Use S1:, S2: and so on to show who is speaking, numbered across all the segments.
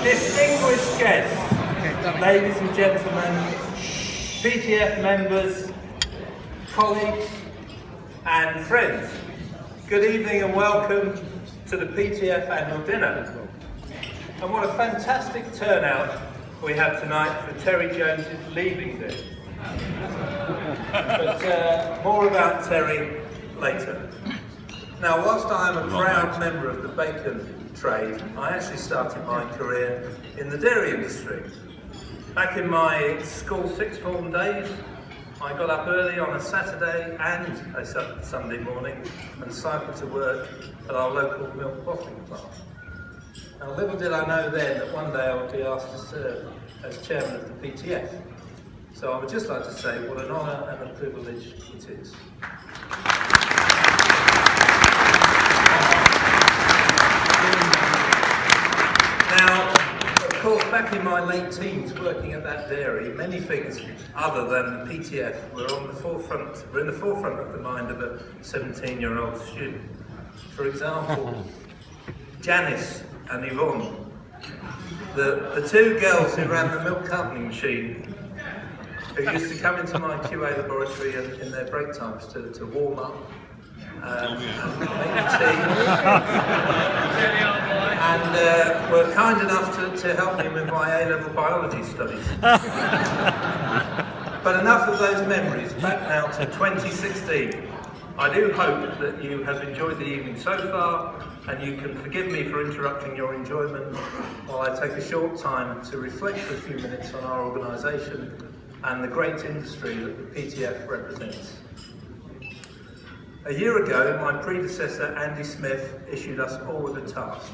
S1: Distinguished guests, ladies and gentlemen, PTF members, colleagues and friends, good evening and welcome to the PTF annual dinner. And what a fantastic turnout we have tonight for Terry Jones's leaving day. But more about Terry later. Now, whilst I am a proud member of the bacon trade, I actually started my career in the dairy industry. Back in my school sixth form days, I got up early on a Saturday and a Sunday morning and cycled to work at our local milk bottling plant. Now, little did I know then that one day I would be asked to serve as chairman of the PTF. So I would just like to say what an honour and a privilege it is. Now, of course, back in my late teens working at that dairy, many things other than the PTF were in the forefront of the mind of a 17-year-old student. For example, Janice and Yvonne, the two girls who ran the milk cartoning machine, who used to come into my QA laboratory in their break times to warm up and make tea, and were kind enough to help me with my A-level biology studies. But enough of those memories, back now to 2016. I do hope that you have enjoyed the evening so far, and you can forgive me for interrupting your enjoyment while I take a short time to reflect for a few minutes on our organisation and the great industry that the PTF represents. A year ago, my predecessor Andy Smith issued us all with a task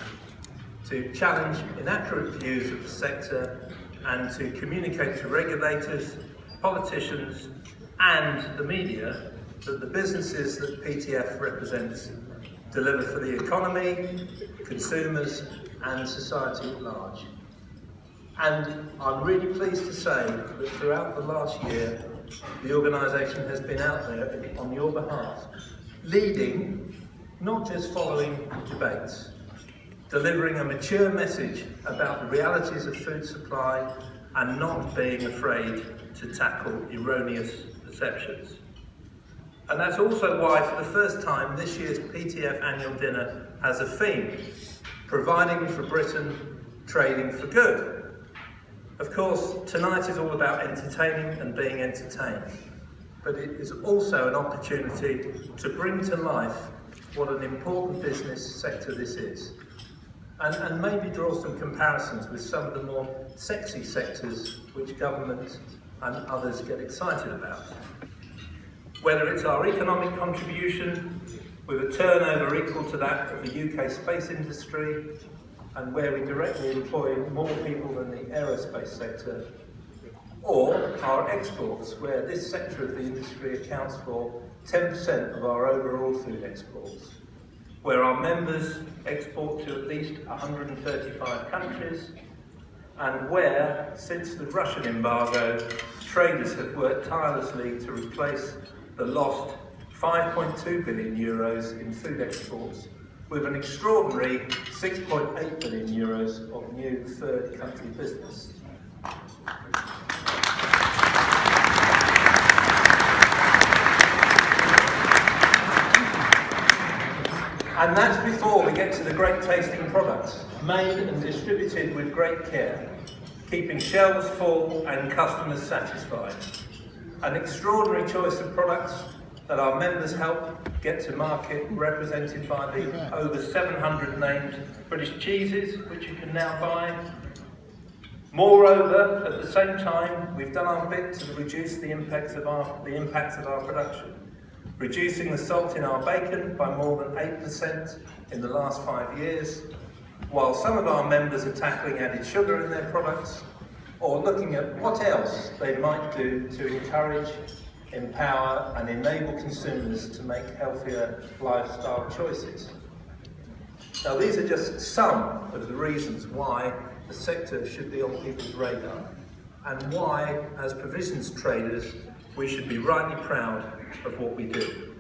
S1: to challenge inaccurate views of the sector and to communicate to regulators, politicians and the media that the businesses that PTF represents deliver for the economy, consumers and society at large. And I'm really pleased to say that throughout the last year, the organisation has been out there on your behalf, leading, not just following debates, delivering a mature message about the realities of food supply and not being afraid to tackle erroneous perceptions. And that's also why, for the first time, this year's PTF annual dinner has a theme: providing for Britain, trading for good. Of course, tonight is all about entertaining and being entertained, but it is also an opportunity to bring to life what an important business sector this is, and maybe draw some comparisons with some of the more sexy sectors which government and others get excited about. Whether it's our economic contribution, with a turnover equal to that of the UK space industry, and where we directly employ more people than the aerospace sector, or our exports, where this sector of the industry accounts for 10% of our overall food exports, where our members export to at least 135 countries, and where, since the Russian embargo, traders have worked tirelessly to replace the lost 5.2 billion euros in food exports with an extraordinary 6.8 billion euros of new third country business. And that's before we get to the great tasting products, made and distributed with great care, keeping shelves full and customers satisfied. An extraordinary choice of products that our members help get to market, represented by the over 700 named British cheeses, which you can now buy. Moreover, at the same time, we've done our bit to reduce the impacts of our production, reducing the salt in our bacon by more than 8% in the last 5 years, while some of our members are tackling added sugar in their products, or looking at what else they might do to encourage, empower and enable consumers to make healthier lifestyle choices. Now, these are just some of the reasons why the sector should be on people's radar, and why, as provisions traders, we should be rightly proud of what we do.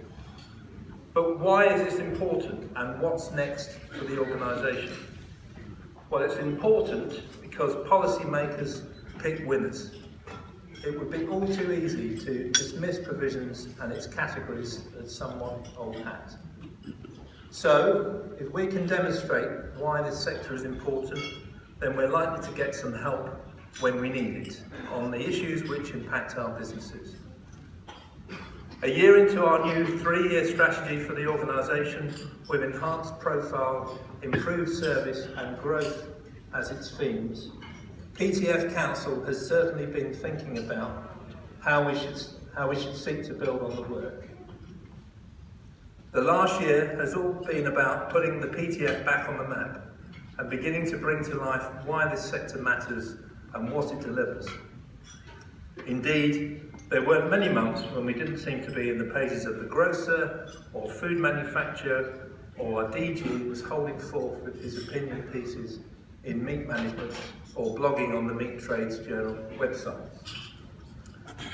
S1: But why is this important, and what's next for the organisation? Well, it's important because policymakers pick winners. It would be all too easy to dismiss provisions and its categories as somewhat old hat. So, if we can demonstrate why this sector is important, then we're likely to get some help when we need it on the issues which impact our businesses. A year into our new 3-year strategy for the organisation, with enhanced profile, improved service and growth as its themes, PTF Council has certainly been thinking about how we should seek to build on the work. The last year has all been about putting the PTF back on the map and beginning to bring to life why this sector matters and what it delivers. Indeed, there weren't many months when we didn't seem to be in the pages of the grocer or food manufacturer, or our DG was holding forth with his opinion pieces in meat management or blogging on the Meat Trades Journal website.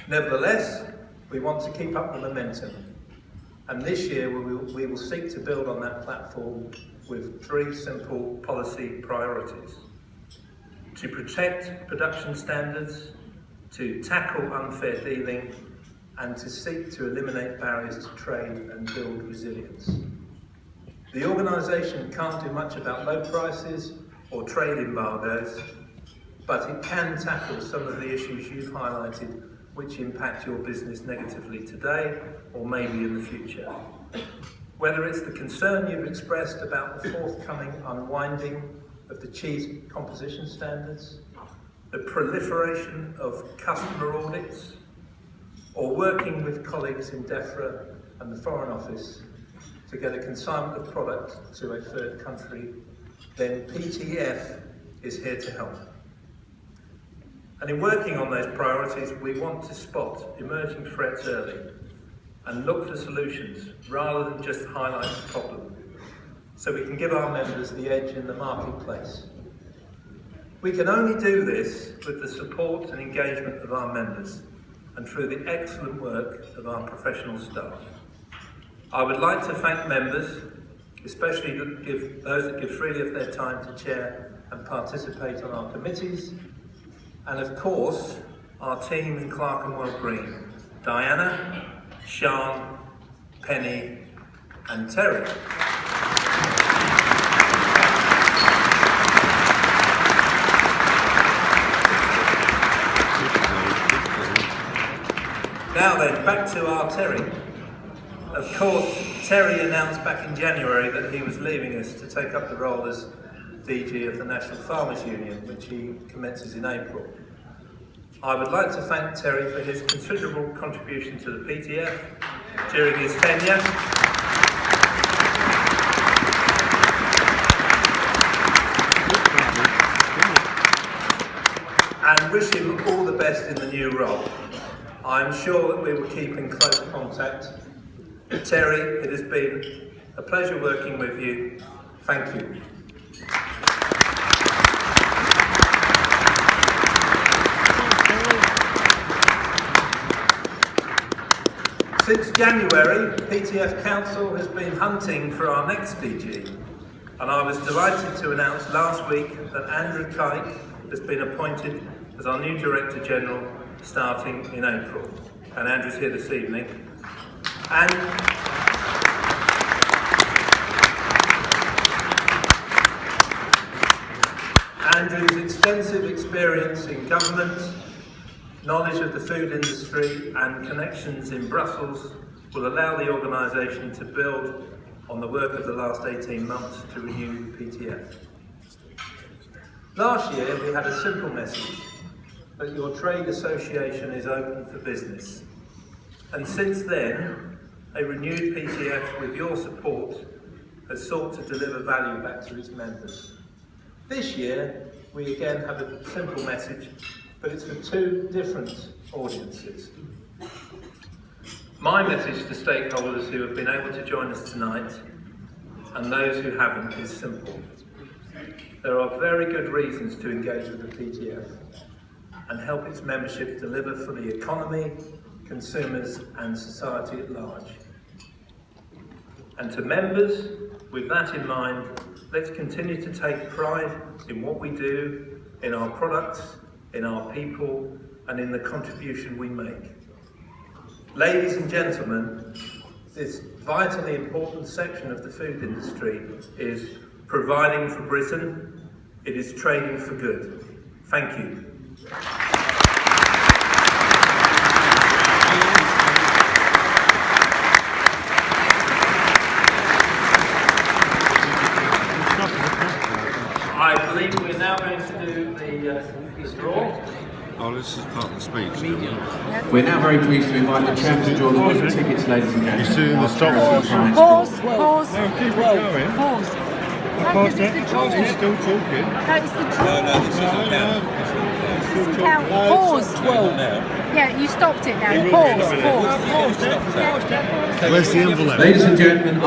S1: Nevertheless, we want to keep up the momentum, and this year we will seek to build on that platform with 3 simple policy priorities: to protect production standards, to tackle unfair dealing, and to seek to eliminate barriers to trade and build resilience. The organisation can't do much about low prices or trade embargoes, but it can tackle some of the issues you've highlighted which impact your business negatively today or maybe in the future. Whether it's the concern you've expressed about the forthcoming unwinding of the cheese composition standards, the proliferation of customer audits, or working with colleagues in DEFRA and the Foreign Office to get a consignment of product to a third country, then PTF is here to help. And in working on those priorities, we want to spot emerging threats early and look for solutions rather than just highlight the problem, so we can give our members the edge in the marketplace. We can only do this with the support and engagement of our members and through the excellent work of our professional staff. I would like to thank members, especially those that give freely of their time to chair and participate on our committees, and of course our team in Clerkenwell Green, Diana, Sian, Penny and Terry. Now then, back to our Terry. Of course, Terry announced back in January that he was leaving us to take up the role as DG of the National Farmers Union, which he commences in April. I would like to thank Terry for his considerable contribution to the PTF during his tenure, and wish him all the best in the new role. I'm sure that we will keep in close contact. Terry, it has been a pleasure working with you. Thank you. Since January, PTF Council has been hunting for our next DG, and I was delighted to announce last week that Andrew Kike has been appointed as our new Director General starting in April. And Andrew's here this evening. And Andrew's extensive experience in government, knowledge of the food industry and connections in Brussels will allow the organisation to build on the work of the last 18 months to renew PTF. Last year we had a simple message, that your trade association is open for business. And since then, a renewed PTF with your support has sought to deliver value back to its members. This year, we again have a simple message, but it's for 2 different audiences. My message to stakeholders who have been able to join us tonight, and those who haven't, is simple. There are very good reasons to engage with the PTF and help its membership deliver for the economy, consumers and society at large. And to members, with that in mind, let's continue to take pride in what we do, in our products, in our people, and in the contribution we make. Ladies and gentlemen, this vitally important section of the food industry is providing for Britain, it is trading for good. Thank you. I believe we're now going to do the draw.
S2: Oh, this is part of the speech.
S3: We're now very pleased to invite the chairman to draw the winning tickets, ladies and gentlemen.
S2: He's doing the stop.
S4: Pause.
S2: No, keep it going.
S4: Pause.
S2: Pause
S4: Because it's the draw.
S2: He's still talking.
S4: No, it's the draw.
S2: No, this isn't count.
S4: This isn't count. Pause. 12 now. Yeah, you stopped it now. Pause.
S2: Where's the envelope?
S3: Ladies and gentlemen,